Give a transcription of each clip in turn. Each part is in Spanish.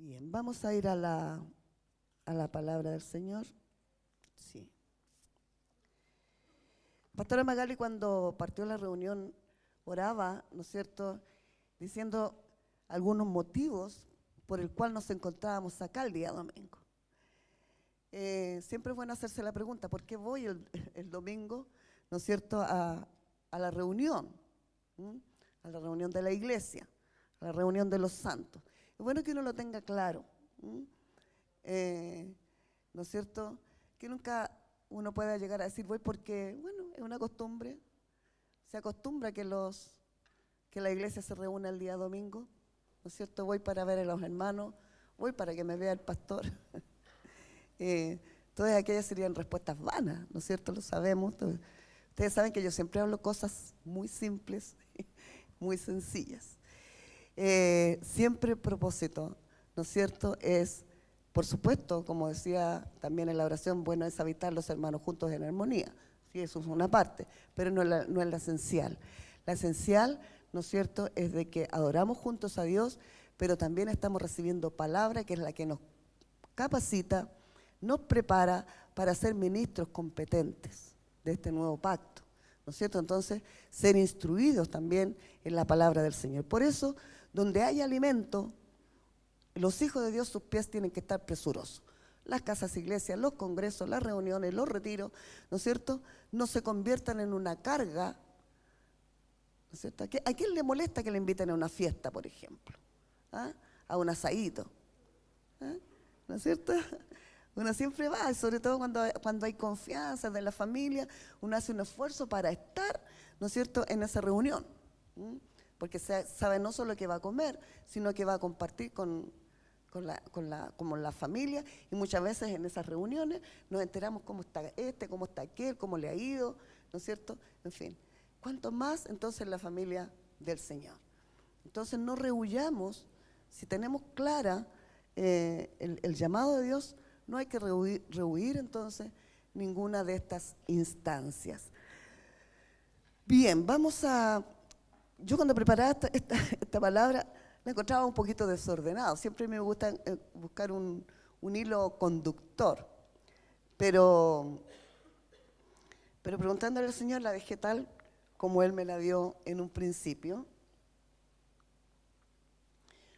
Bien, vamos a ir a la palabra del Señor. Sí. Pastora Magali, cuando partió la reunión, oraba, ¿no es cierto?, diciendo algunos motivos por el cual nos encontrábamos acá el día domingo. Siempre es bueno hacerse la pregunta, ¿por qué voy el domingo, ¿no es cierto?, a la reunión? A la reunión de la iglesia, a la reunión de los santos. Es bueno que uno lo tenga claro, ¿no es cierto?, que nunca uno pueda llegar a decir voy porque, bueno, es una costumbre, se acostumbra que la iglesia se reúne el día domingo, ¿no es cierto?, voy para ver a los hermanos, voy para que me vea el pastor. Todas aquellas serían respuestas vanas, ¿no es cierto?, lo sabemos. Ustedes saben que yo siempre hablo cosas muy simples, muy sencillas. Siempre el propósito, ¿no es cierto?, es, por supuesto, como decía también en la oración, bueno es habitar los hermanos juntos en armonía. Sí, eso es una parte, pero no es la esencial. La esencial, ¿no es cierto?, es de que adoramos juntos a Dios, pero también estamos recibiendo palabra que es la que nos capacita, nos prepara para ser ministros competentes de este nuevo pacto, ¿no es cierto? Entonces, ser instruidos también en la palabra del Señor. Por eso, donde hay alimento, los hijos de Dios, sus pies tienen que estar presurosos. Las casas iglesias, los congresos, las reuniones, los retiros, ¿no es cierto?, no se conviertan en una carga, ¿no es cierto? ¿A quién le molesta que le inviten a una fiesta, por ejemplo? ¿Ah? A un asadito, ¿ah? ¿No es cierto? Uno siempre va, sobre todo cuando hay confianza de la familia, uno hace un esfuerzo para estar, ¿no es cierto?, en esa reunión, porque sabe no solo que va a comer, sino que va a compartir con la familia, y muchas veces en esas reuniones nos enteramos cómo está cómo está aquel, cómo le ha ido, ¿no es cierto? En fin, cuanto más entonces la familia del Señor. Entonces no rehuyamos, si tenemos clara el llamado de Dios, no hay que rehuir entonces ninguna de estas instancias. Bien, yo cuando preparaba esta palabra la encontraba un poquito desordenado. Siempre me gusta buscar un hilo conductor, pero preguntándole al Señor la dejé tal como Él me la dio en un principio.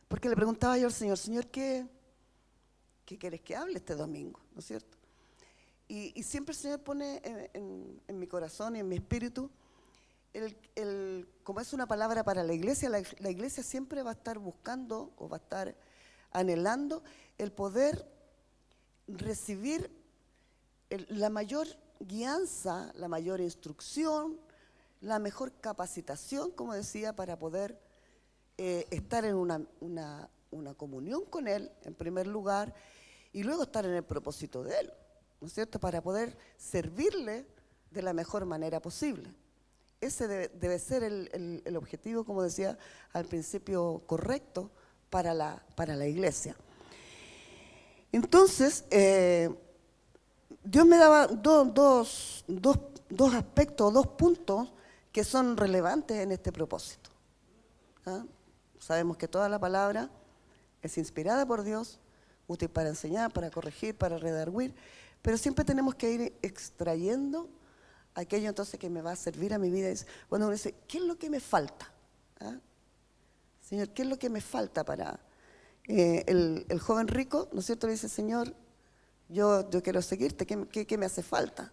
Porque le preguntaba yo al Señor, Señor, ¿qué quieres que hable este domingo? ¿No es cierto? Y siempre el Señor pone en mi corazón y en mi espíritu, como es una palabra para la iglesia siempre va a estar buscando o va a estar anhelando el poder recibir la mayor guianza, la mayor instrucción, la mejor capacitación, como decía, para poder estar en una comunión con Él, en primer lugar, y luego estar en el propósito de Él, ¿no es cierto?, para poder servirle de la mejor manera posible. Ese debe ser el objetivo, como decía al principio, correcto para la iglesia. Entonces, Dios me daba dos aspectos, dos puntos que son relevantes en este propósito. ¿Ah? Sabemos que toda la palabra es inspirada por Dios, útil para enseñar, para corregir, para redarguir, pero siempre tenemos que ir extrayendo aquello entonces que me va a servir a mi vida. Cuando uno dice, ¿qué es lo que me falta? ¿Ah? Señor, ¿qué es lo que me falta para el joven rico? ¿No es cierto? Le dice, Señor, yo quiero seguirte, ¿qué me hace falta?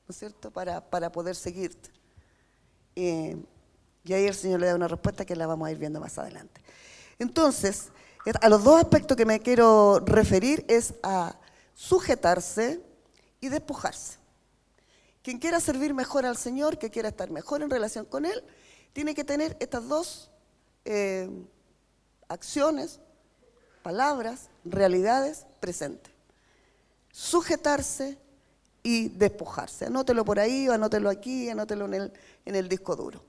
¿No es cierto? Para poder seguirte. Y ahí el Señor le da una respuesta que la vamos a ir viendo más adelante. Entonces, a los dos aspectos que me quiero referir es a sujetarse y despojarse. Quien quiera servir mejor al Señor, que quiera estar mejor en relación con Él, tiene que tener estas dos acciones, palabras, realidades presentes. Sujetarse y despojarse. Anótelo por ahí, anótelo aquí, anótelo en el disco duro.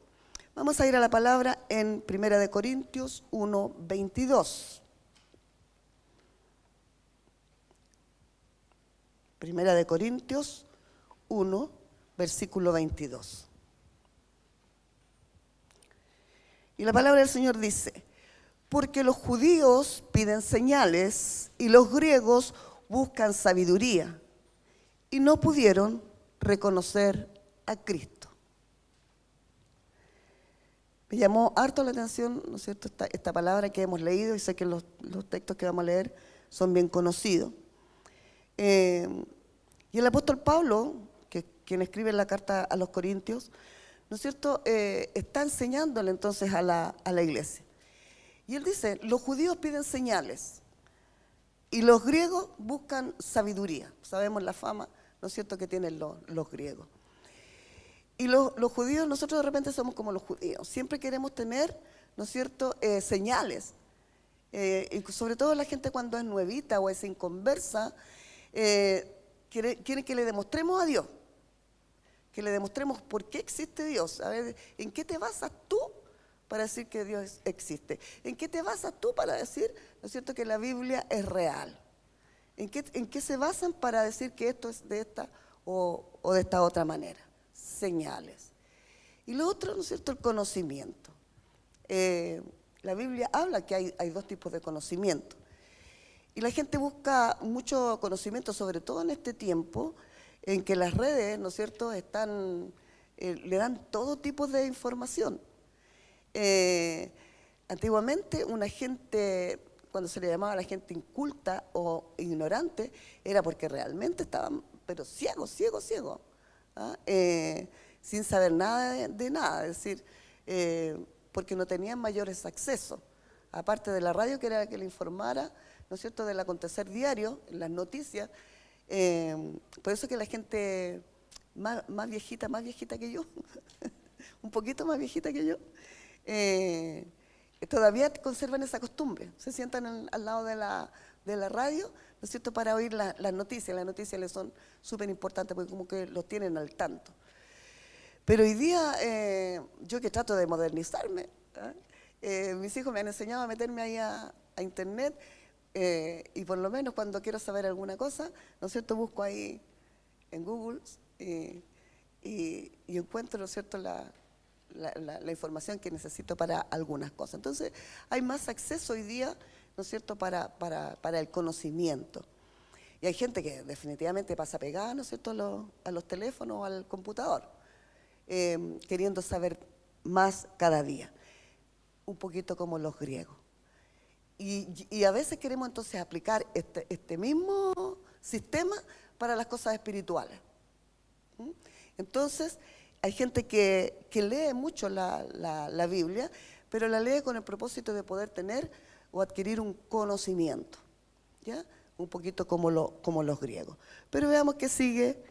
Vamos a ir a la palabra en 1 Corintios 1, 22. 1 Corintios 1, versículo 22. Y la palabra del Señor dice, Porque los judíos piden señales y los griegos buscan sabiduría y no pudieron reconocer a Cristo. Me llamó harto la atención, ¿no es cierto?, esta palabra que hemos leído, y sé que los textos que vamos a leer son bien conocidos. Y el apóstol Pablo, quien escribe la carta a los Corintios, ¿no es cierto?, está enseñándole entonces a la iglesia. Y él dice, los judíos piden señales y los griegos buscan sabiduría. Sabemos la fama, ¿no es cierto?, que tienen los griegos. Y los judíos, nosotros de repente somos como los judíos. Siempre queremos tener, ¿no es cierto?, señales. Y sobre todo la gente cuando es nuevita o es inconversa, quiere que le demostremos a Dios. Que le demostremos por qué existe Dios. A ver, ¿en qué te basas tú para decir que Dios existe? ¿En qué te basas tú para decir, ¿no es cierto?, que la Biblia es real? ¿En qué se basan para decir que esto es de esta o de esta otra manera? Señales. Y lo otro, ¿no es cierto?, el conocimiento. La Biblia habla que hay dos tipos de conocimiento. Y la gente busca mucho conocimiento, sobre todo en este tiempo, en que las redes, ¿no es cierto?, le dan todo tipo de información. Antiguamente una gente, cuando se le llamaba a la gente inculta o ignorante, era porque realmente estaban, pero ciegos, ¿ah? Sin saber nada de nada, es decir, porque no tenían mayores accesos, aparte de la radio que era la que le informara, ¿no es cierto?, del acontecer diario, las noticias. Por eso que la gente más viejita que yo, un poquito más viejita que yo, todavía conservan esa costumbre. Se sientan al lado de la radio, ¿no es cierto?, para oír las noticias. Las noticias les son súper importantes porque como que los tienen al tanto. Pero hoy día, yo que trato de modernizarme, mis hijos me han enseñado a meterme ahí a internet, y por lo menos cuando quiero saber alguna cosa, ¿no es cierto?, busco ahí en Google y encuentro, ¿no es cierto?, la información que necesito para algunas cosas. Entonces, hay más acceso hoy día, ¿no es cierto?, para el conocimiento. Y hay gente que definitivamente pasa pegada, ¿no es cierto?, a los teléfonos o al computador, queriendo saber más cada día, un poquito como los griegos. Y a veces queremos entonces aplicar este mismo sistema para las cosas espirituales. Entonces, hay gente que lee mucho la Biblia, pero la lee con el propósito de poder tener o adquirir un conocimiento, ¿ya? Un poquito como los griegos. Pero veamos qué sigue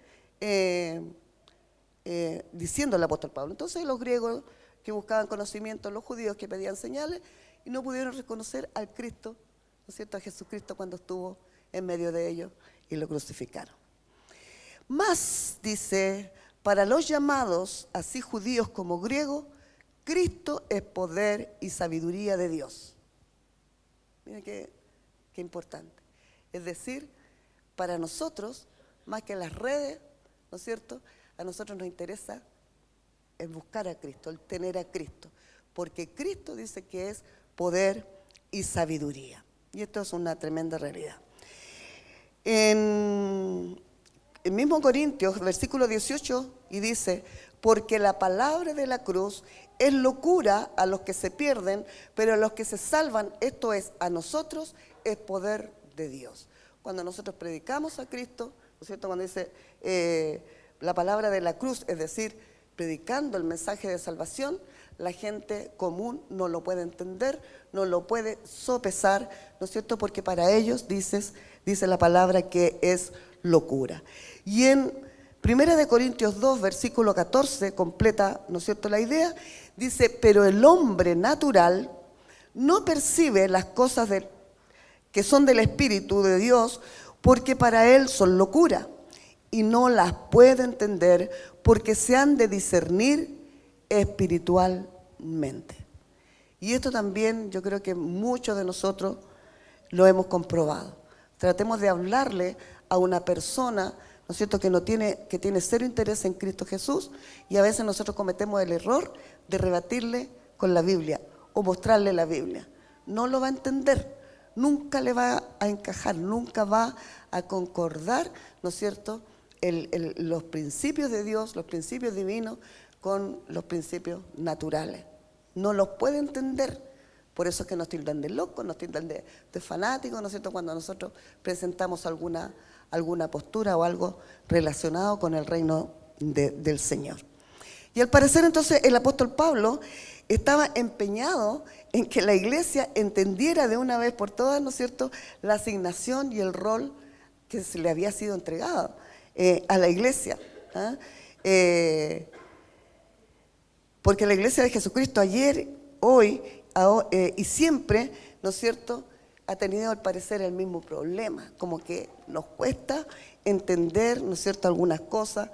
diciendo el apóstol Pablo. Entonces, los griegos que buscaban conocimiento, los judíos que pedían señales, y no pudieron reconocer al Cristo, ¿no es cierto?, a Jesucristo cuando estuvo en medio de ellos y lo crucificaron. Más, dice, para los llamados, así judíos como griegos, Cristo es poder y sabiduría de Dios. Miren qué importante. Es decir, para nosotros, más que las redes, ¿no es cierto?, a nosotros nos interesa el buscar a Cristo, el tener a Cristo, porque Cristo dice que es poder y sabiduría. Y esto es una tremenda realidad. En el mismo Corintios, versículo 18, y dice, porque la palabra de la cruz es locura a los que se pierden, pero a los que se salvan, esto es, a nosotros, es poder de Dios. Cuando nosotros predicamos a Cristo, ¿no es cierto?, cuando dice la palabra de la cruz, es decir, predicando el mensaje de salvación, la gente común no lo puede entender, no lo puede sopesar, ¿no es cierto?, porque para ellos dice la palabra que es locura. Y en 1 Corintios 2, versículo 14, completa, ¿no es cierto?, la idea, dice, pero el hombre natural no percibe las cosas que son del Espíritu de Dios, porque para él son locura, y no las puede entender, porque se han de discernir espiritualmente. Y esto también yo creo que muchos de nosotros lo hemos comprobado. Tratemos de hablarle a una persona, ¿no es cierto?, que tiene cero interés en Cristo Jesús, y a veces nosotros cometemos el error de rebatirle con la Biblia o mostrarle la Biblia. no lo va a entender, nunca le va a encajar, nunca va a concordar, ¿no es cierto?, los principios de Dios, los principios divinos con los principios naturales. No los puede entender. Por eso es que nos tildan de locos, nos tildan de fanáticos, ¿no es cierto?, cuando nosotros presentamos alguna postura o algo relacionado con el reino del Señor. Y al parecer entonces el apóstol Pablo estaba empeñado en que la iglesia entendiera de una vez por todas, ¿no es cierto?, la asignación y el rol que se le había sido entregado a la iglesia. Porque la iglesia de Jesucristo ayer, hoy y siempre, ¿no es cierto?, ha tenido al parecer el mismo problema, como que nos cuesta entender, ¿no es cierto?, algunas cosas.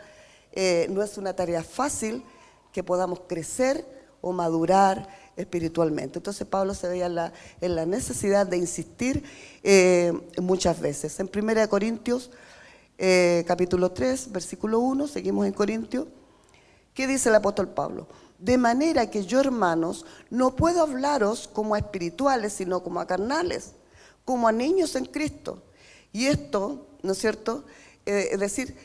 No es una tarea fácil que podamos crecer o madurar espiritualmente. Entonces Pablo se veía en la necesidad de insistir muchas veces. En 1 Corintios capítulo 3, versículo 1, seguimos en Corintios. ¿Qué dice el apóstol Pablo? De manera que yo, hermanos, no puedo hablaros como a espirituales, sino como a carnales, como a niños en Cristo. Y esto, ¿no es cierto?, es decir,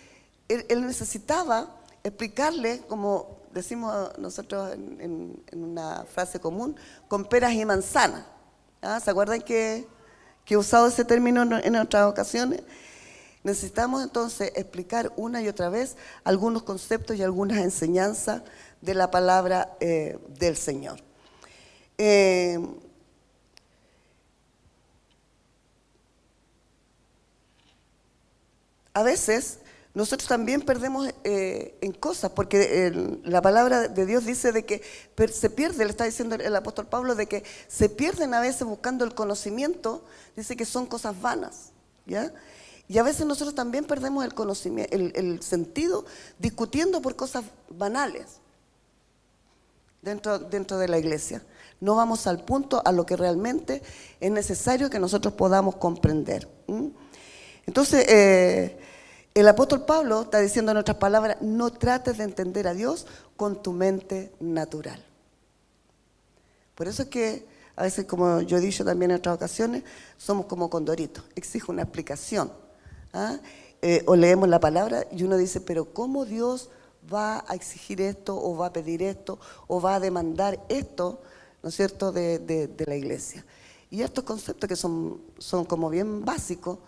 él necesitaba explicarle, como decimos nosotros en una frase común, con peras y manzanas. ¿Se acuerdan que he usado ese término en otras ocasiones? Necesitamos entonces explicar una y otra vez algunos conceptos y algunas enseñanzas de la palabra del Señor. A veces nosotros también perdemos en cosas, porque la palabra de Dios dice de que se pierde, le está diciendo el apóstol Pablo, de que se pierden a veces buscando el conocimiento, dice que son cosas vanas, ¿ya? Y a veces nosotros también perdemos el conocimiento, el sentido, discutiendo por cosas banales dentro de la iglesia. No vamos al punto, a lo que realmente es necesario que nosotros podamos comprender. Entonces, el apóstol Pablo está diciendo en otras palabras, no trates de entender a Dios con tu mente natural. Por eso es que a veces, como yo he dicho también en otras ocasiones, somos como condoritos, exige una explicación. O leemos la palabra y uno dice, pero ¿cómo Dios va a exigir esto, o va a pedir esto, o va a demandar esto, ¿no es cierto?, de la iglesia? Y estos conceptos que son como bien básicos,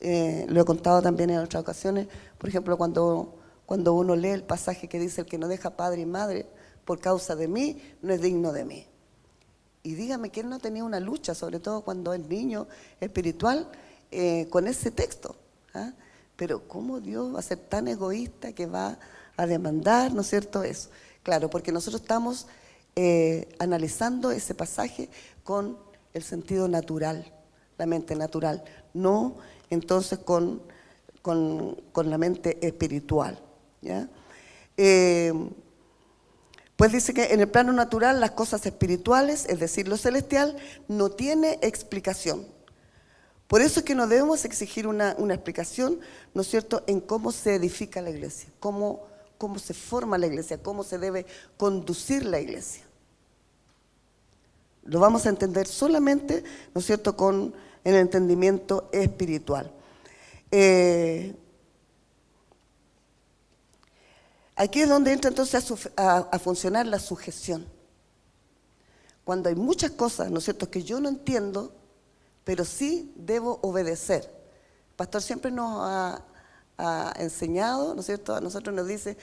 lo he contado también en otras ocasiones, por ejemplo, cuando uno lee el pasaje que dice, el que no deja padre y madre por causa de mí, no es digno de mí. Y dígame, ¿quién no tenía una lucha, sobre todo cuando es niño espiritual, con ese texto? Pero ¿cómo Dios va a ser tan egoísta que va a demandar, ¿no es cierto?, eso? Claro, porque nosotros estamos analizando ese pasaje con el sentido natural, la mente natural, no entonces con la mente espiritual, ¿ya? Pues dice que en el plano natural las cosas espirituales, es decir, lo celestial, no tiene explicación. Por eso es que no debemos exigir una explicación, ¿no es cierto?, en cómo se edifica la iglesia, cómo se forma la iglesia, cómo se debe conducir la iglesia. Lo vamos a entender solamente, ¿no es cierto?, con el entendimiento espiritual. Aquí es donde entra entonces a funcionar la sujeción. Cuando hay muchas cosas, ¿no es cierto?, que yo no entiendo, pero sí debo obedecer. El pastor siempre nos ha enseñado, ¿no es cierto?, a nosotros nos dice,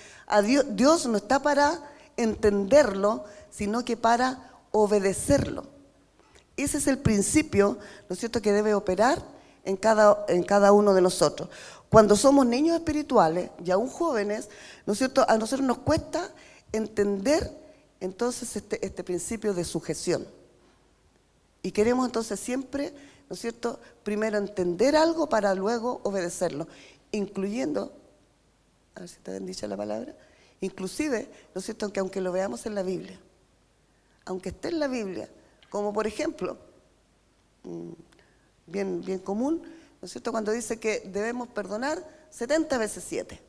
Dios no está para entenderlo, sino que para obedecerlo. Ese es el principio, ¿no es cierto?, que debe operar en cada uno de nosotros. Cuando somos niños espirituales y aún jóvenes, ¿no es cierto?, a nosotros nos cuesta entender entonces este principio de sujeción. Y queremos entonces siempre, ¿no es cierto?, primero entender algo para luego obedecerlo, incluyendo, a ver si está bien dicha la palabra, inclusive, ¿no es cierto?, que aunque lo veamos en la Biblia, aunque esté en la Biblia, como por ejemplo, bien común, ¿no es cierto?, cuando dice que debemos perdonar 70 veces 7.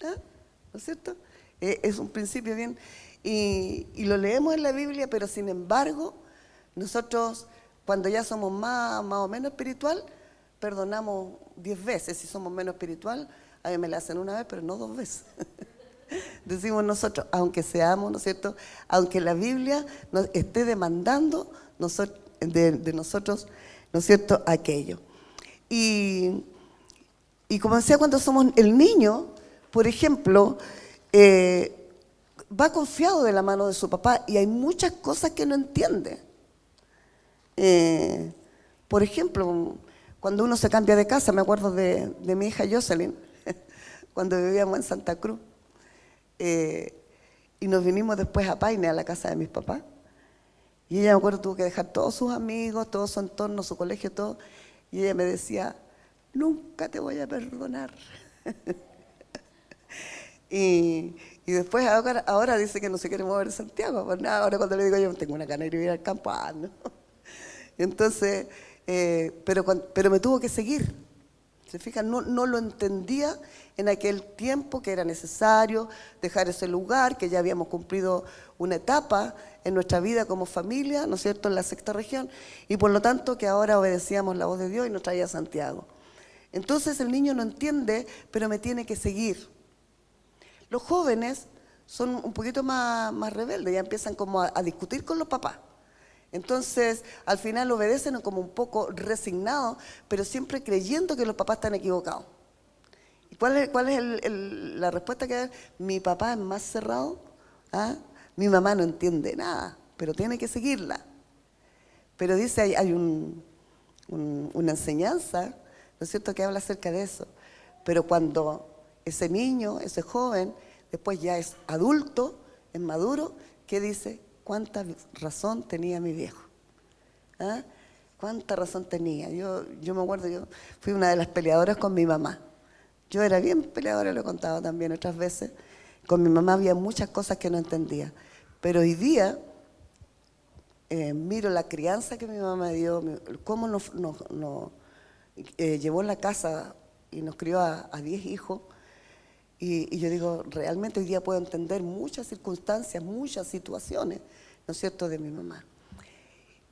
¿No es cierto? Es un principio bien, y lo leemos en la Biblia, pero sin embargo, nosotros cuando ya somos más o menos espiritual, perdonamos 10 veces. Si somos menos espiritual, a mí me la hacen una vez, pero no 2 veces. Decimos nosotros, aunque seamos, ¿no es cierto? Aunque la Biblia nos esté demandando de nosotros, ¿no es cierto?, aquello. Y como decía, cuando somos el niño, por ejemplo, va confiado de la mano de su papá y hay muchas cosas que no entiende. Por ejemplo, cuando uno se cambia de casa, me acuerdo de mi hija Jocelyn, cuando vivíamos en Santa Cruz, y nos vinimos después a Paine, a la casa de mis papás, y ella, me acuerdo, tuvo que dejar todos sus amigos, todo su entorno, su colegio, todo, y ella me decía, nunca te voy a perdonar. Y después ahora dice que no se quiere mover de Santiago, pues nada, ahora cuando le digo yo tengo una gana de ir al campo, ¿no? Entonces, pero me tuvo que seguir. ¿Se fijan? No lo entendía en aquel tiempo que era necesario dejar ese lugar, que ya habíamos cumplido una etapa en nuestra vida como familia, ¿no es cierto?, en la sexta región, y por lo tanto que ahora obedecíamos la voz de Dios y nos traía a Santiago. Entonces el niño no entiende, pero me tiene que seguir. Los jóvenes son un poquito más rebeldes, ya empiezan como a discutir con los papás. Entonces, al final obedecen como un poco resignados, pero siempre creyendo que los papás están equivocados. ¿Y cuál es la respuesta que da? Mi papá es más cerrado, ¿ah? Mi mamá no entiende nada, pero tiene que seguirla. Pero dice, hay una enseñanza, ¿no es cierto?, que habla acerca de eso. Pero cuando ese niño, ese joven, después ya es adulto, es maduro, ¿qué dice? ¿Cuánta razón tenía mi viejo? ¿Ah? ¿Cuánta razón tenía? Yo me acuerdo, yo fui una de las peleadoras con mi mamá. Yo era bien peleadora, lo he contado también otras veces. Con mi mamá había muchas cosas que no entendía. Pero hoy día miro la crianza que mi mamá me dio, cómo nos llevó en la casa y nos crió a 10 hijos. Y yo digo, realmente hoy día puedo entender muchas circunstancias, muchas situaciones, ¿no es cierto?, de mi mamá.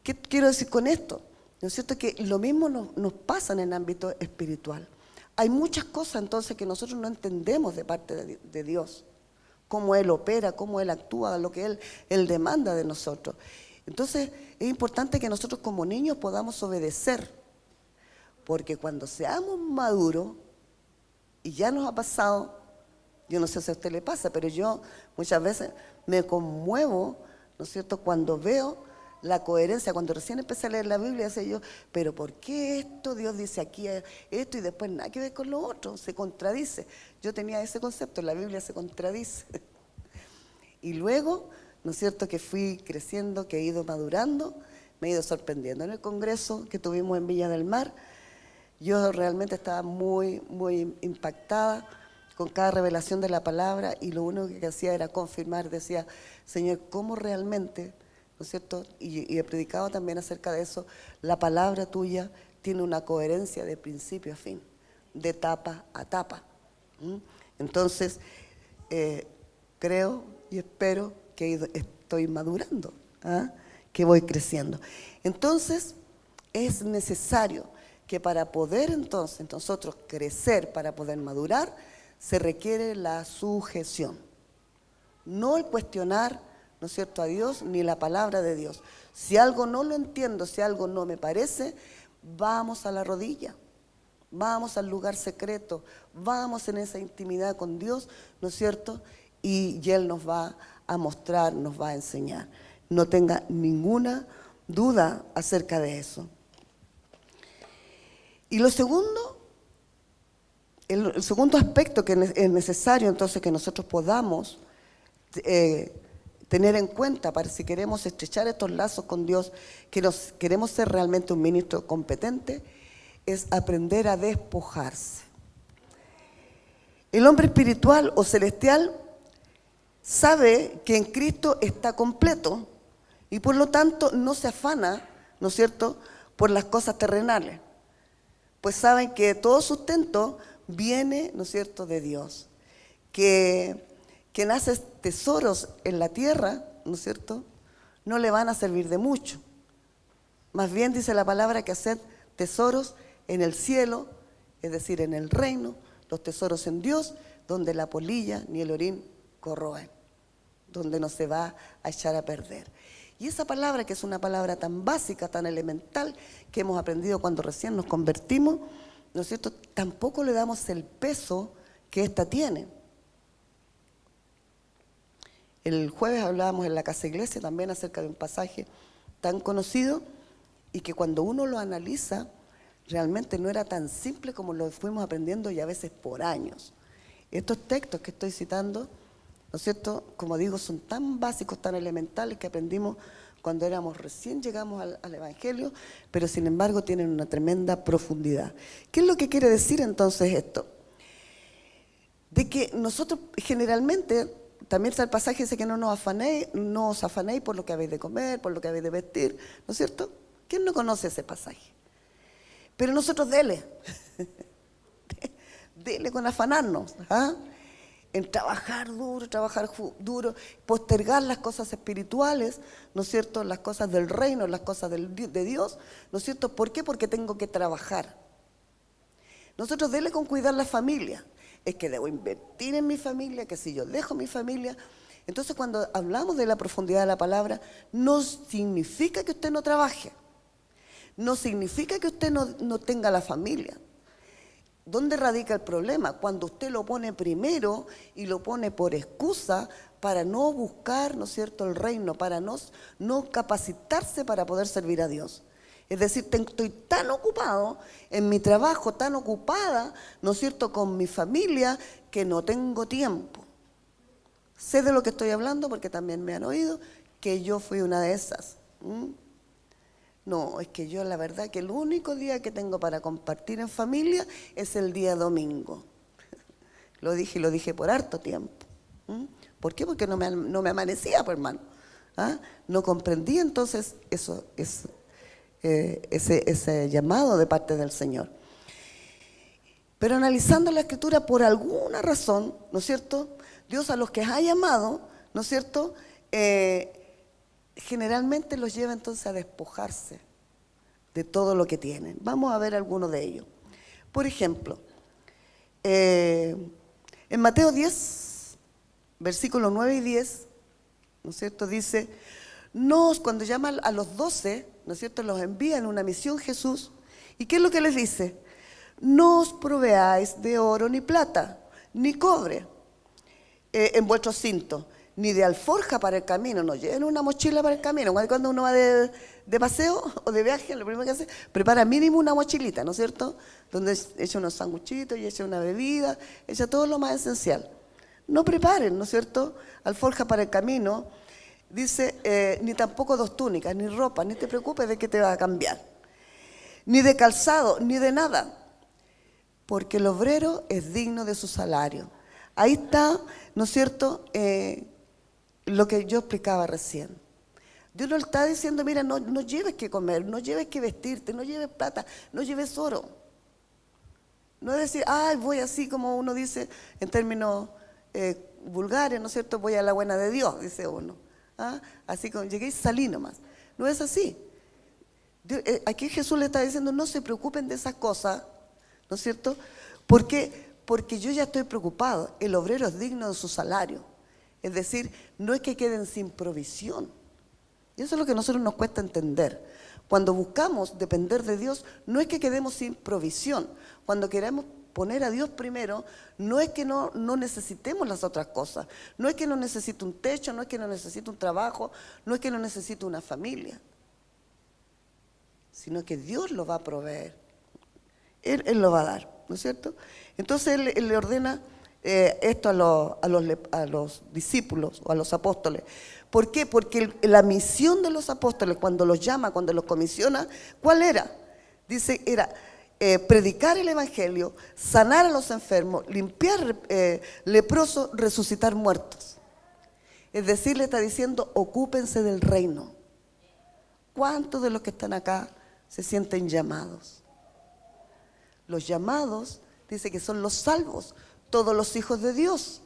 ¿Qué quiero decir con esto? ¿No es cierto?, que lo mismo nos pasa en el ámbito espiritual. Hay muchas cosas entonces que nosotros no entendemos de parte de Dios, cómo Él opera, cómo Él actúa, lo que Él demanda de nosotros. Entonces es importante que nosotros como niños podamos obedecer, porque cuando seamos maduros, y ya nos ha pasado, yo no sé si a usted le pasa, pero yo muchas veces me conmuevo, ¿no es cierto?, cuando veo la coherencia. Cuando recién empecé a leer la Biblia, decía yo, pero ¿por qué esto? Dios dice aquí esto y después nada que ver con lo otro, se contradice. Yo tenía ese concepto, la Biblia se contradice. Y luego, ¿no es cierto?, que fui creciendo, que he ido madurando, me he ido sorprendiendo. En el congreso que tuvimos en Viña del Mar, yo realmente estaba muy impactada con cada revelación de la palabra, y lo único que hacía era confirmar, decía, Señor, ¿cómo realmente, ¿no es cierto?, y he predicado también acerca de eso, la palabra tuya tiene una coherencia de principio a fin, de etapa a etapa. Entonces, creo y espero que estoy madurando, que voy creciendo. Entonces, es necesario que para poder entonces nosotros crecer, para poder madurar, se requiere la sujeción. No el cuestionar, ¿no es cierto?, a Dios ni la palabra de Dios. Si algo no lo entiendo, si algo no me parece, vamos a la rodilla, vamos al lugar secreto, vamos en esa intimidad con Dios, ¿no es cierto?, y Él nos va a mostrar, nos va a enseñar. No tenga ninguna duda acerca de eso. Y lo segundo, el segundo aspecto que es necesario entonces que nosotros podamos tener en cuenta para si queremos estrechar estos lazos con Dios, que queremos ser realmente un ministro competente, es aprender a despojarse. El hombre espiritual o celestial sabe que en Cristo está completo y por lo tanto no se afana, ¿no es cierto?, por las cosas terrenales, pues saben que todo sustento viene, ¿no es cierto?, de Dios, que nace tesoros en la tierra, ¿no es cierto?, no le van a servir de mucho, Más bien dice la palabra que haced tesoros en el cielo, es decir, en el reino, los tesoros en Dios, donde la polilla ni el orín corroen, donde no se va a echar a perder. Y esa palabra, que es una palabra tan básica, tan elemental, que hemos aprendido cuando recién nos convertimos, ¿no es cierto?, tampoco le damos el peso que ésta tiene. El jueves hablábamos en la Casa Iglesia también acerca de un pasaje tan conocido y que cuando uno lo analiza, realmente no era tan simple como lo fuimos aprendiendo y a veces por años. Estos textos que estoy citando, ¿no es cierto?, como digo, son tan básicos, tan elementales que aprendimos cuando recién llegamos al Evangelio, pero sin embargo tienen una tremenda profundidad. ¿Qué es lo que quiere decir entonces esto? De que nosotros generalmente, también está el pasaje dice que no os afanéis por lo que habéis de comer, por lo que habéis de vestir, ¿no es cierto? ¿Quién no conoce ese pasaje? Pero nosotros dele con afanarnos, ¿ah? En trabajar duro, postergar las cosas espirituales, ¿no es cierto?, las cosas del reino, las cosas de Dios, ¿no es cierto? ¿Por qué? Porque tengo que trabajar. Nosotros dele con cuidar la familia, es que debo invertir en mi familia, que si yo dejo mi familia. Entonces cuando hablamos de la profundidad de la palabra, no significa que usted no trabaje, no significa que usted no tenga la familia. ¿Dónde radica el problema? Cuando usted lo pone primero y lo pone por excusa para no buscar, ¿no es cierto?, el reino, para no capacitarse para poder servir a Dios. Es decir, estoy tan ocupado en mi trabajo, tan ocupada, ¿no es cierto?, con mi familia, que no tengo tiempo. Sé de lo que estoy hablando porque también me han oído que yo fui una de esas. No, es que yo la verdad que el único día que tengo para compartir en familia es el día domingo. Lo dije por harto tiempo. ¿Por qué? Porque no me amanecía, pues, hermano. ¿Ah? No comprendí entonces ese llamado de parte del Señor. Pero analizando la Escritura, por alguna razón, ¿no es cierto?, Dios a los que ha llamado, ¿no es cierto?, generalmente los lleva entonces a despojarse de todo lo que tienen. Vamos a ver algunos de ellos. Por ejemplo, en Mateo 10, versículos 9 y 10, ¿no es cierto?, dice, cuando llama a los 12, ¿no es cierto?, los envía en una misión Jesús. ¿Y qué es lo que les dice? No os proveáis de oro ni plata, ni cobre en vuestros cintos, ni de alforja para el camino. No lleven una mochila para el camino. Cuando uno va de paseo o de viaje, lo primero que hace, prepara mínimo una mochilita, ¿no es cierto?, donde echa unos sanguchitos y echa una bebida, echa todo lo más esencial. No preparen, ¿no es cierto?, alforja para el camino. Dice, ni tampoco 2 túnicas, ni ropa, ni te preocupes de que te va a cambiar, ni de calzado, ni de nada, porque el obrero es digno de su salario. Ahí está, ¿no es cierto?, lo que yo explicaba recién. Dios nos está diciendo, mira, no lleves que comer, no lleves que vestirte, no lleves plata, no lleves oro. No es decir, voy así como uno dice en términos vulgares, ¿no es cierto?, voy a la buena de Dios, dice uno. Así como llegué y salí nomás. No es así. Aquí Jesús le está diciendo, no se preocupen de esas cosas, ¿no es cierto? ¿Por qué? Porque yo ya estoy preocupado. El obrero es digno de su salario. Es decir, no es que queden sin provisión. Y eso es lo que a nosotros nos cuesta entender. Cuando buscamos depender de Dios, no es que quedemos sin provisión. Cuando queremos poner a Dios primero, no es que no necesitemos las otras cosas. No es que no necesite un techo, no es que no necesite un trabajo, no es que no necesite una familia, sino que Dios lo va a proveer. Él lo va a dar, ¿no es cierto? Entonces Él le ordena esto a los discípulos o a los apóstoles. ¿Por qué? Porque la misión de los apóstoles, cuando los llama, cuando los comisiona, ¿cuál era? Dice, era predicar el evangelio, sanar a los enfermos, limpiar leprosos, resucitar muertos. Es decir, le está diciendo, ocúpense del reino. ¿Cuántos de los que están acá se sienten llamados? Los llamados, dice que son los salvos, todos los hijos de Dios.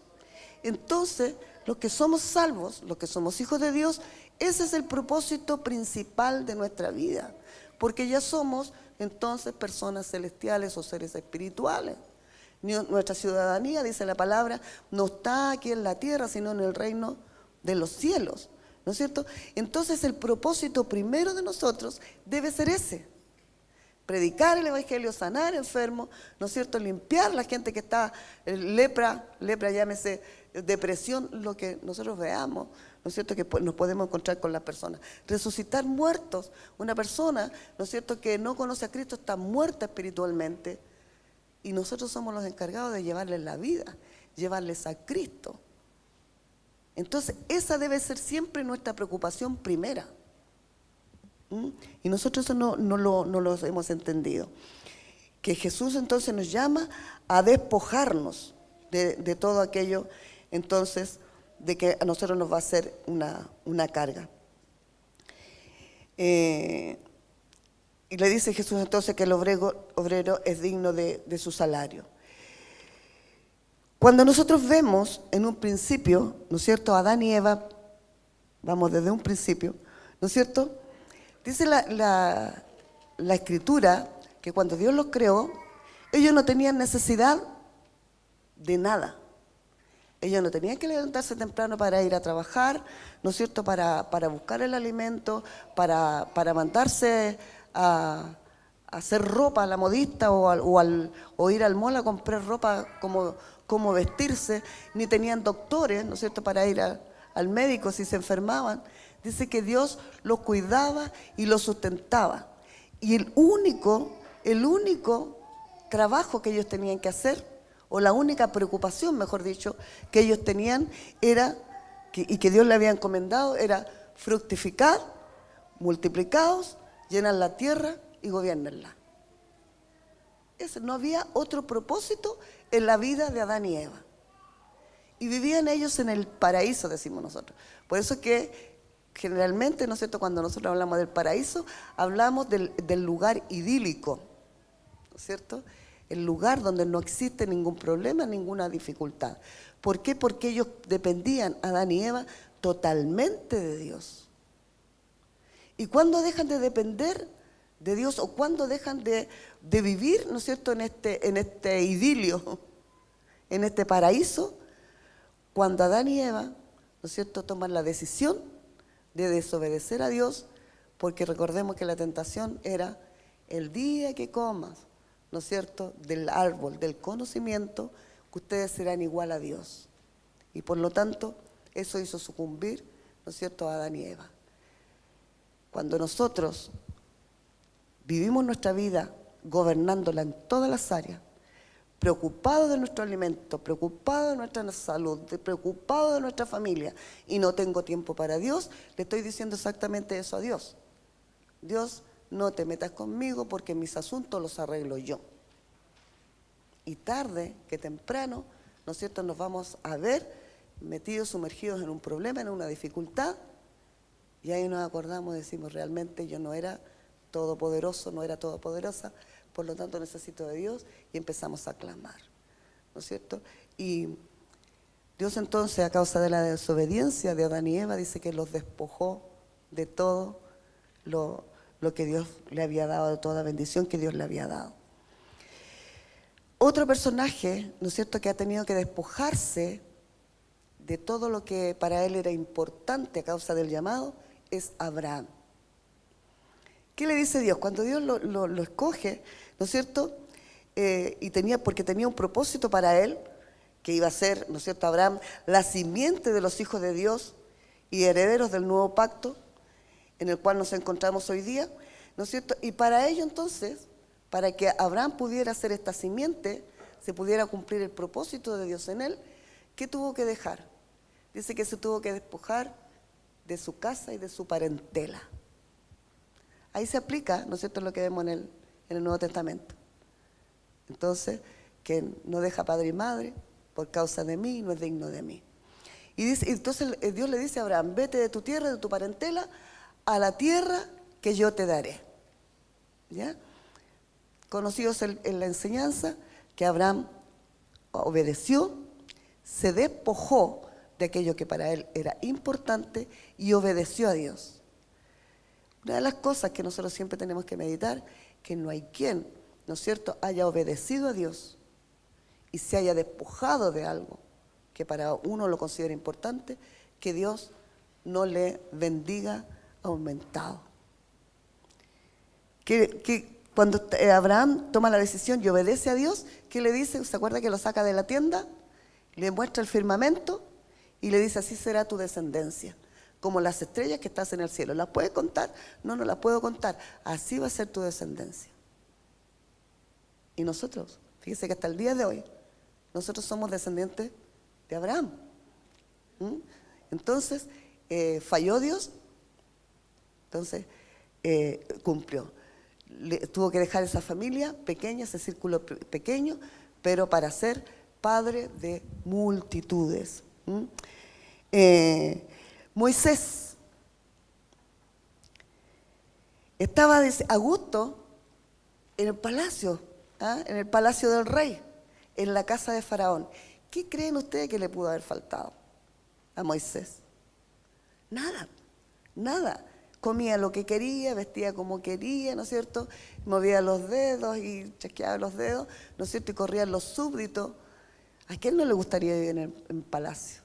Entonces, los que somos salvos, los que somos hijos de Dios, Ese es el propósito principal de nuestra vida, porque ya somos entonces personas celestiales o seres espirituales. Nuestra ciudadanía, dice la palabra, no está aquí en la tierra, sino en el reino de los cielos, ¿no es cierto? Entonces el propósito primero de nosotros debe ser ese: predicar el evangelio, sanar enfermos, ¿no es cierto? Limpiar a la gente que está lepra, llámese depresión, lo que nosotros veamos, ¿no es cierto? Que nos podemos encontrar con las personas. Resucitar muertos. Una persona, ¿no es cierto?, que no conoce a Cristo está muerta espiritualmente, y nosotros somos los encargados de llevarles la vida, llevarles a Cristo. Entonces esa debe ser siempre nuestra preocupación primera. Y nosotros eso no lo hemos entendido. Que Jesús entonces nos llama a despojarnos de todo aquello, entonces, de que a nosotros nos va a hacer una carga. Y le dice Jesús entonces que el obrero es digno de su salario. Cuando nosotros vemos en un principio, ¿no es cierto?, Adán y Eva, vamos desde un principio, ¿no es cierto?, dice la Escritura que cuando Dios los creó, ellos no tenían necesidad de nada. Ellos no tenían que levantarse temprano para ir a trabajar, ¿no es cierto?, para buscar el alimento, para mandarse a hacer ropa a la modista o ir al mall a comprar ropa como vestirse, ni tenían doctores, ¿no es cierto?, para ir al médico si se enfermaban. Dice que Dios los cuidaba y los sustentaba. Y el único trabajo que ellos tenían que hacer, o la única preocupación, mejor dicho, que ellos tenían era, y que Dios le había encomendado, era fructificar, multiplicaos, llenar la tierra y gobiernarla. No había otro propósito en la vida de Adán y Eva. Y vivían ellos en el paraíso, decimos nosotros. Por eso es que generalmente, ¿no es cierto?, cuando nosotros hablamos del paraíso, hablamos del lugar idílico, ¿no es cierto?, el lugar donde no existe ningún problema, ninguna dificultad. ¿Por qué? Porque ellos dependían, Adán y Eva, totalmente de Dios. ¿Y cuándo dejan de depender de Dios, o cuándo dejan de vivir, ¿no es cierto?, en este idilio, en este paraíso? Cuando Adán y Eva, ¿no es cierto?, toman la decisión de desobedecer a Dios, porque recordemos que la tentación era: el día que comas, ¿no es cierto?, del árbol del conocimiento, que ustedes serán igual a Dios. Y por lo tanto, eso hizo sucumbir, ¿no es cierto?, a Adán y Eva. Cuando nosotros vivimos nuestra vida gobernándola en todas las áreas, preocupados de nuestro alimento, preocupados de nuestra salud, preocupados de nuestra familia, y no tengo tiempo para Dios, le estoy diciendo exactamente eso a Dios. Dios, no te metas conmigo porque mis asuntos los arreglo yo. Y tarde que temprano, ¿no es cierto?, nos vamos a ver metidos, sumergidos en un problema, en una dificultad, y ahí nos acordamos y decimos: realmente yo no era todopoderoso, no era todopoderosa, por lo tanto necesito de Dios, y empezamos a clamar, ¿no es cierto? Y Dios entonces, a causa de la desobediencia de Adán y Eva, dice que los despojó de todo lo que Dios le había dado, de toda bendición que Dios le había dado. Otro personaje, ¿no es cierto?, que ha tenido que despojarse de todo lo que para él era importante a causa del llamado, es Abraham. ¿Qué le dice Dios? Cuando Dios lo escoge, ¿no es cierto?, porque tenía un propósito para él, que iba a ser, ¿no es cierto?, Abraham, la simiente de los hijos de Dios y herederos del nuevo pacto, en el cual nos encontramos hoy día, ¿no es cierto? Y para ello entonces, para que Abraham pudiera ser esta simiente, se pudiera cumplir el propósito de Dios en él, ¿qué tuvo que dejar? Dice que se tuvo que despojar de su casa y de su parentela. Ahí se aplica, ¿no es cierto?, lo que vemos en el Nuevo Testamento. Entonces, que no deja padre y madre por causa de mí, no es digno de mí. Y entonces Dios le dice a Abraham: vete de tu tierra, de tu parentela, a la tierra que yo te daré. ¿Ya? Conocidos en la enseñanza que Abraham obedeció, se despojó de aquello que para él era importante y obedeció a Dios. Una de las cosas que nosotros siempre tenemos que meditar, que no hay quien, ¿no es cierto?, haya obedecido a Dios y se haya despojado de algo que para uno lo considera importante, que Dios no le bendiga aumentado. Que cuando Abraham toma la decisión y obedece a Dios, ¿qué le dice? ¿Se acuerda que lo saca de la tienda? Le muestra el firmamento y le dice, así será tu descendencia, como las estrellas que estás en el cielo. ¿Las puedes contar? No, no las puedo contar. Así va a ser tu descendencia. Y nosotros, fíjese que hasta el día de hoy, nosotros somos descendientes de Abraham. Entonces, falló Dios, entonces cumplió. Tuvo que dejar esa familia pequeña, ese círculo pequeño, pero para ser padre de multitudes. Moisés estaba a gusto en el palacio, en el palacio del rey, en la casa de Faraón. ¿Qué creen ustedes que le pudo haber faltado a Moisés? Nada, nada. Comía lo que quería, vestía como quería, ¿no es cierto? Movía los dedos y chasqueaba los dedos, ¿no es cierto? Y corrían los súbditos. ¿A quién no le gustaría vivir en palacio?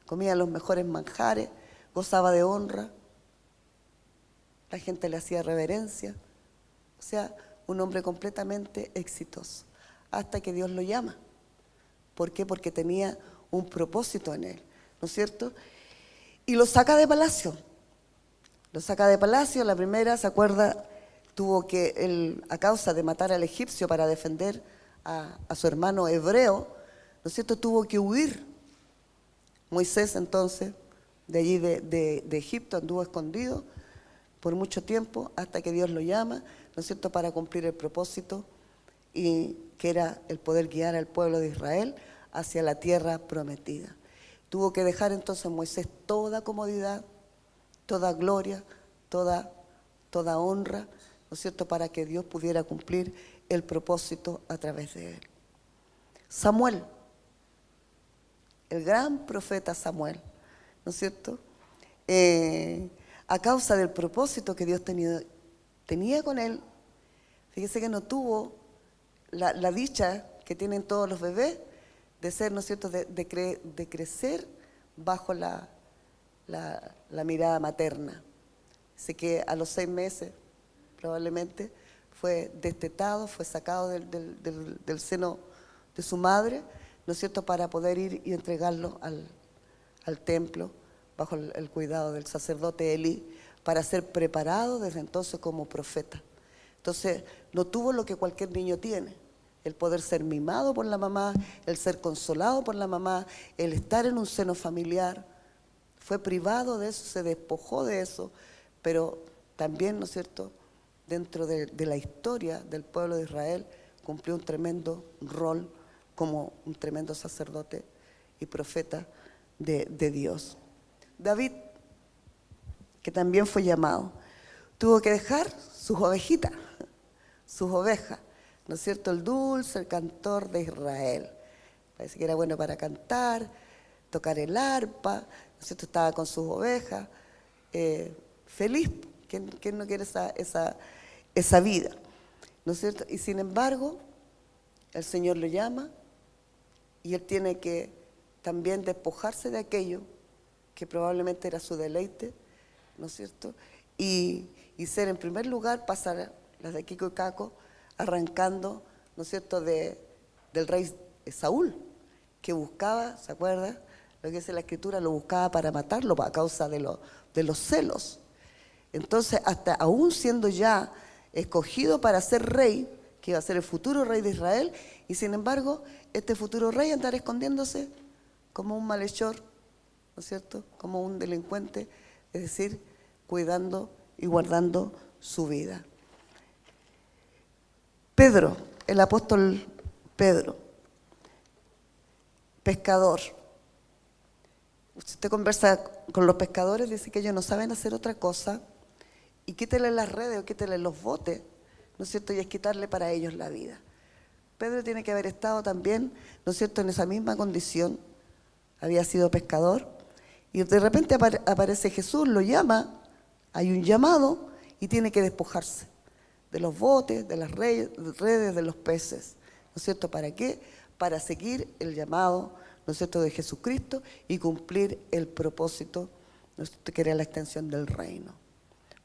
Comía los mejores manjares, gozaba de honra, la gente le hacía reverencia. O sea, un hombre completamente exitoso, hasta que Dios lo llama. ¿Por qué? Porque tenía un propósito en él, ¿no es cierto? Y lo saca de palacio. Lo saca de palacio. La primera, ¿se acuerda? Tuvo que, a causa de matar al egipcio para defender a su hermano hebreo, ¿no es cierto?, tuvo que huir. Moisés entonces, de allí de Egipto, anduvo escondido por mucho tiempo, hasta que Dios lo llama, ¿no es cierto?, para cumplir el propósito, y que era el poder guiar al pueblo de Israel hacia la tierra prometida. Tuvo que dejar entonces Moisés toda comodidad, toda gloria, toda honra, ¿no es cierto?, para que Dios pudiera cumplir el propósito a través de él. Samuel, el gran profeta Samuel, ¿no es cierto?, a causa del propósito que Dios tenía con él, fíjese que no tuvo la dicha que tienen todos los bebés de ser, ¿no es cierto?, de crecer bajo la mirada materna. Así que a los 6 meses probablemente fue destetado, fue sacado del seno de su madre, ¿no es cierto?, para poder ir y entregarlo al templo bajo el cuidado del sacerdote Elí, para ser preparado desde entonces como profeta. Entonces no tuvo lo que cualquier niño tiene: el poder ser mimado por la mamá, el ser consolado por la mamá, el estar en un seno familiar. Fue privado de eso, se despojó de eso, pero también, ¿no es cierto?, dentro de la historia del pueblo de Israel, cumplió un tremendo rol como un tremendo sacerdote y profeta de Dios. David, que también fue llamado, tuvo que dejar sus ovejitas, sus ovejas, ¿no es cierto?, el dulce, el cantor de Israel. Parece que era bueno para cantar, tocar el arpa, ¿no es cierto?, estaba con sus ovejas, feliz. ¿Quién no quiere esa vida? ¿No es cierto? Y sin embargo, el Señor lo llama y él tiene que también despojarse de aquello que probablemente era su deleite, ¿no es cierto? Y ser, en primer lugar, pasar las de Kiko y Caco, arrancando, ¿no es cierto?, del rey Saúl, que buscaba, ¿se acuerda? Lo que dice la Escritura, lo buscaba para matarlo a causa de los celos. Entonces, hasta aún siendo ya escogido para ser rey, que iba a ser el futuro rey de Israel, y sin embargo, este futuro rey andar escondiéndose como un malhechor, ¿no es cierto?, como un delincuente, es decir, cuidando y guardando su vida. Pedro, el apóstol Pedro, pescador. Usted conversa con los pescadores, dice que ellos no saben hacer otra cosa, y quítele las redes o quítele los botes, ¿no es cierto?, y es quitarle para ellos la vida. Pedro tiene que haber estado también, ¿no es cierto?, en esa misma condición, había sido pescador, y de repente aparece Jesús, lo llama, hay un llamado y tiene que despojarse de los botes, de las redes, de los peces. ¿No es cierto? ¿Para qué? Para seguir el llamado, ¿no es cierto?, de Jesucristo y cumplir el propósito, ¿no es cierto?, que era la extensión del reino.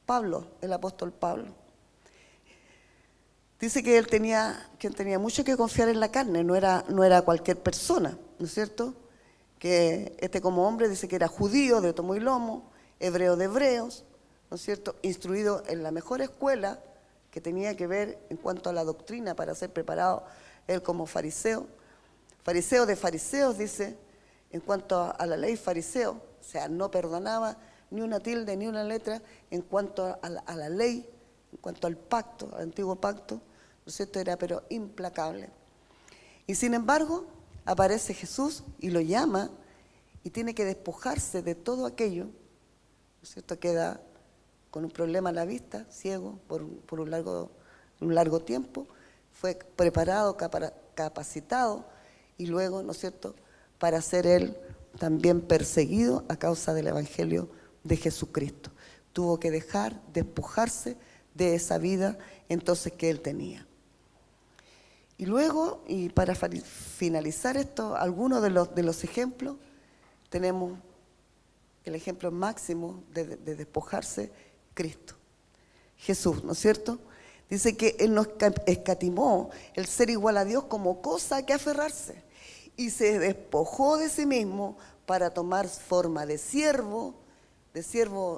Pablo, el apóstol Pablo, dice que él tenía mucho que confiar en la carne, no era cualquier persona, ¿no es cierto? Que como hombre dice que era judío de tomo y lomo, hebreo de hebreos, ¿no es cierto?, instruido en la mejor escuela que tenía que ver en cuanto a la doctrina para ser preparado él como fariseo. Fariseo de fariseos, dice, en cuanto a la ley fariseo, o sea, no perdonaba ni una tilde ni una letra en cuanto a la ley, en cuanto al pacto, al antiguo pacto, ¿no es cierto?, era pero implacable. Y sin embargo, aparece Jesús y lo llama y tiene que despojarse de todo aquello, ¿no es cierto?, queda con un problema a la vista, ciego por un largo tiempo, fue preparado, capacitado y luego, ¿no es cierto?, para ser él también perseguido a causa del Evangelio de Jesucristo. Tuvo que despojarse de esa vida entonces que él tenía. Y luego, y para finalizar esto, algunos de los ejemplos, tenemos el ejemplo máximo de despojarse, Cristo, Jesús, ¿no es cierto? Dice que Él nos escatimó el ser igual a Dios como cosa que aferrarse y se despojó de sí mismo para tomar forma de siervo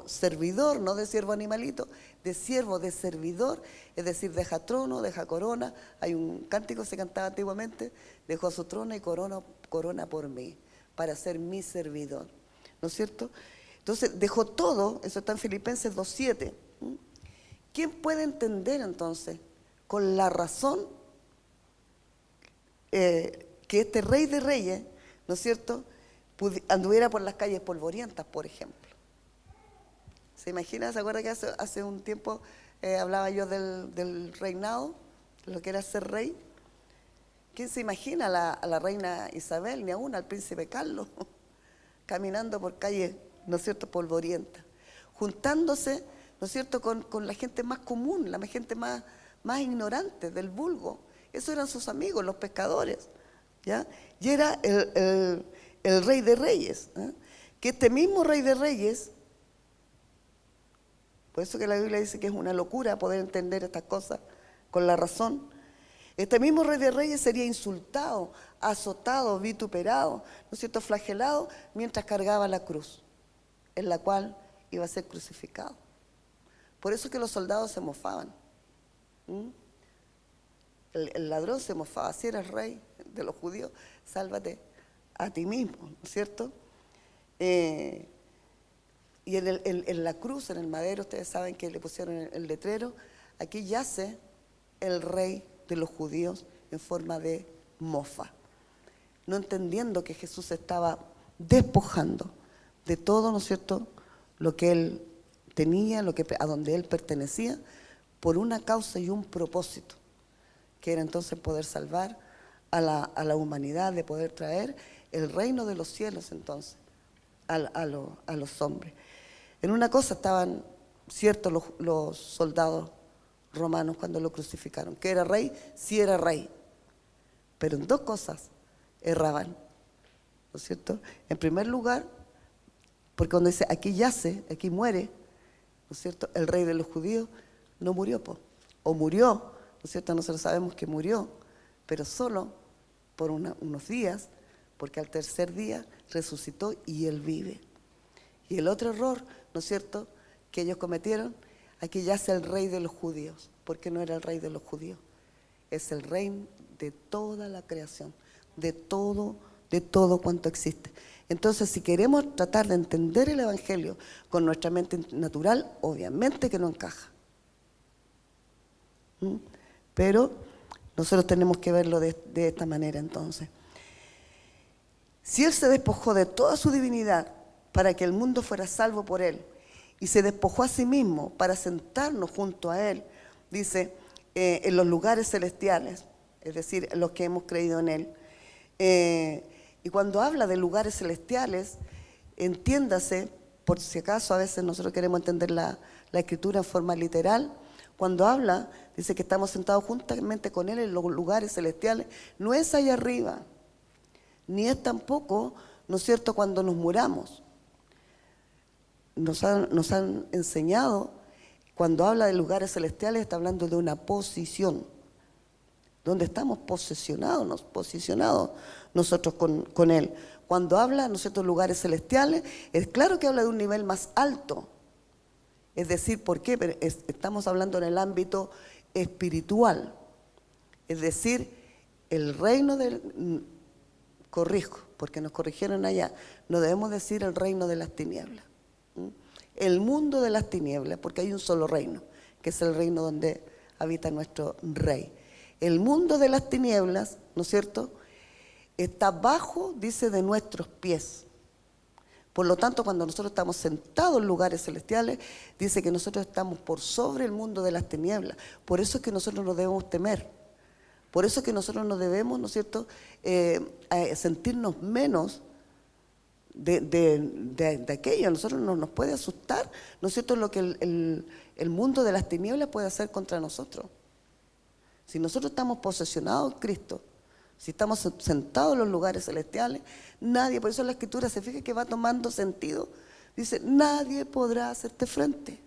servidor, no de siervo animalito, de siervo, de servidor, es decir, deja trono, deja corona. Hay un cántico que se cantaba antiguamente, dejó su trono y corona por mí, para ser mi servidor, ¿no es cierto? Entonces dejó todo, eso está en Filipenses 2:7. ¿Quién puede entender entonces con la razón que este Rey de Reyes, ¿no es cierto?, anduviera por las calles polvorientas, por ejemplo? ¿Se imagina? ¿Se acuerda que hace un tiempo hablaba yo del reinado, lo que era ser rey? ¿Quién se imagina a la reina Isabel, ni aún al príncipe Carlos, caminando por calles, ¿no es cierto?, polvorientas, juntándose, ¿no es cierto?, con la gente más común, la gente más ignorante del vulgo? Esos eran sus amigos, los pescadores, ¿ya? Y era el Rey de Reyes, ¿eh? Que este mismo Rey de Reyes, por eso que la Biblia dice que es una locura poder entender estas cosas con la razón. Este mismo Rey de Reyes sería insultado, azotado, vituperado, ¿no es cierto?, flagelado, mientras cargaba la cruz, en la cual iba a ser crucificado. Por eso que los soldados se mofaban. El ladrón se mofaba: si eres rey de los judíos, sálvate a ti mismo, ¿no es cierto? Y en la cruz, en el madero, ustedes saben que le pusieron el letrero: aquí yace el rey de los judíos, en forma de mofa, no entendiendo que Jesús estaba despojando de todo, ¿no es cierto?, lo que él tenía, a donde él pertenecía, por una causa y un propósito, que era entonces poder salvar a la humanidad, de poder traer el reino de los cielos entonces a los hombres. En una cosa estaban ciertos los soldados romanos cuando lo crucificaron: que era rey, sí era rey, pero en dos cosas erraban, ¿no es cierto? En primer lugar, porque cuando dice aquí yace, aquí muere, ¿no es cierto?, el rey de los judíos, no murió, o murió, ¿no es cierto? Nosotros sabemos que murió, pero solo por unos días, porque al tercer día resucitó y él vive. Y el otro error, ¿no es cierto?, que ellos cometieron: aquí yace el rey de los judíos, porque no era el rey de los judíos, es el rey de toda la creación, de todo cuanto existe. Entonces, si queremos tratar de entender el Evangelio con nuestra mente natural, obviamente que no encaja. Pero nosotros tenemos que verlo de esta manera entonces. Si Él se despojó de toda su divinidad para que el mundo fuera salvo por Él, y se despojó a sí mismo para sentarnos junto a Él, dice, en los lugares celestiales, es decir, los que hemos creído en Él, Y cuando habla de lugares celestiales, entiéndase, por si acaso a veces nosotros queremos entender la escritura en forma literal, cuando habla, dice que estamos sentados juntamente con Él en los lugares celestiales, no es allá arriba, ni es tampoco, ¿no es cierto?, cuando nos muramos. Nos han enseñado, cuando habla de lugares celestiales, está hablando de una posición, donde estamos posicionados nosotros con Él. Cuando habla, ¿no es cierto?, lugares celestiales, es claro que habla de un nivel más alto. Es decir, ¿por qué? Pero estamos hablando en el ámbito espiritual. Es decir, el reino del... Corrijo, porque nos corrigieron allá. No debemos decir el reino de las tinieblas. El mundo de las tinieblas, porque hay un solo reino, que es el reino donde habita nuestro Rey. El mundo de las tinieblas, ¿no es cierto?, está bajo, dice, de nuestros pies. Por lo tanto, cuando nosotros estamos sentados en lugares celestiales, dice que nosotros estamos por sobre el mundo de las tinieblas. Por eso es que nosotros no debemos temer. Por eso es que nosotros no debemos, ¿no es cierto?, sentirnos menos de aquello. A nosotros no nos puede asustar, ¿no es cierto?, lo que el mundo de las tinieblas puede hacer contra nosotros. Si nosotros estamos posesionados en Cristo, si estamos sentados en los lugares celestiales, nadie, por eso la Escritura se fija que va tomando sentido. Dice, nadie podrá hacerte frente,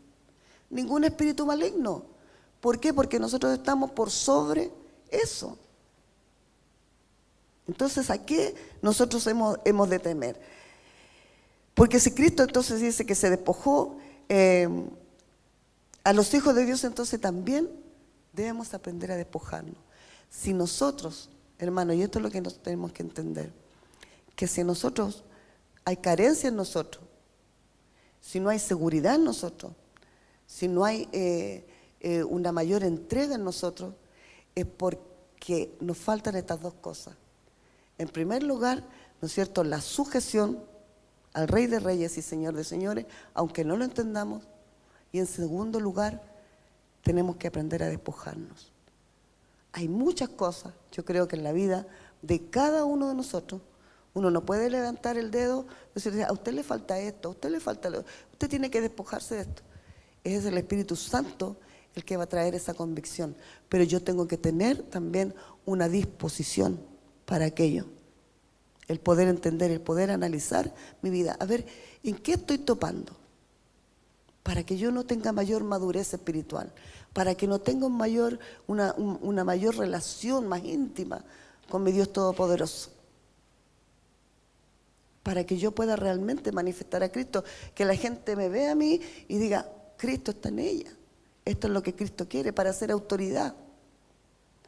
ningún espíritu maligno. ¿Por qué? Porque nosotros estamos por sobre eso. Entonces, ¿a qué nosotros hemos de temer? Porque si Cristo entonces dice que se despojó a los hijos de Dios, entonces también debemos aprender a despojarnos. Si nosotros, hermano, y esto es lo que nos tenemos que entender, que si nosotros hay carencia en nosotros, si no hay seguridad en nosotros, si no hay una mayor entrega en nosotros, es porque nos faltan estas dos cosas. En primer lugar, ¿no es cierto?, la sujeción al Rey de Reyes y Señor de Señores, aunque no lo entendamos. Y en segundo lugar, tenemos que aprender a despojarnos. Hay muchas cosas, yo creo que en la vida de cada uno de nosotros, uno no puede levantar el dedo y decir, a usted le falta esto, a usted le falta lo, usted tiene que despojarse de esto. Es el Espíritu Santo el que va a traer esa convicción. Pero yo tengo que tener también una disposición para aquello. El poder entender, el poder analizar mi vida. A ver, ¿en qué estoy topando? Para que yo no tenga mayor madurez espiritual, para que no tenga una mayor relación más íntima con mi Dios Todopoderoso, para que yo pueda realmente manifestar a Cristo, que la gente me vea a mí y diga, Cristo está en ella, esto es lo que Cristo quiere para ser autoridad.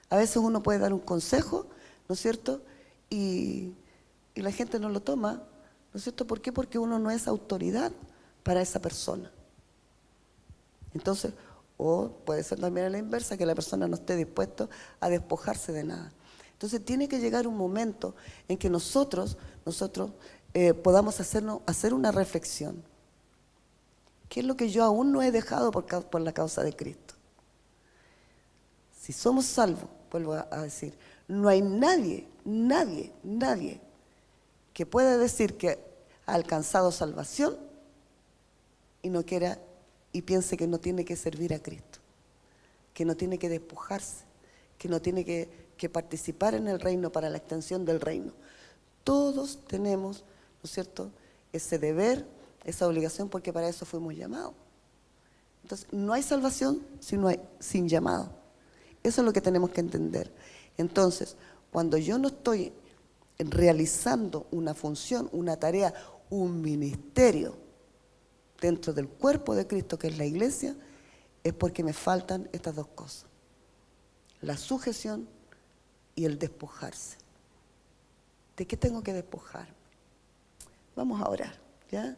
A veces uno puede dar un consejo, ¿no es cierto?, y la gente no lo toma, ¿no es cierto? ¿Por qué? Porque uno no es autoridad para esa persona. Entonces, o puede ser también a la inversa, que la persona no esté dispuesta a despojarse de nada. Entonces tiene que llegar un momento en que nosotros podamos hacer una reflexión. ¿Qué es lo que yo aún no he dejado por la causa de Cristo? Si somos salvos, vuelvo a decir, no hay nadie que pueda decir que ha alcanzado salvación y no quiera y piense que no tiene que servir a Cristo, que no tiene que despojarse, que no tiene que participar en el reino para la extensión del reino. Todos tenemos, ¿no es cierto?, ese deber, esa obligación, porque para eso fuimos llamados. Entonces, no hay salvación sin llamado. Eso es lo que tenemos que entender. Entonces, cuando yo no estoy realizando una función, una tarea, un ministerio dentro del cuerpo de Cristo, que es la iglesia, es porque me faltan estas dos cosas: la sujeción y el despojarse. ¿De qué tengo que despojarme? Vamos a orar, ¿ya?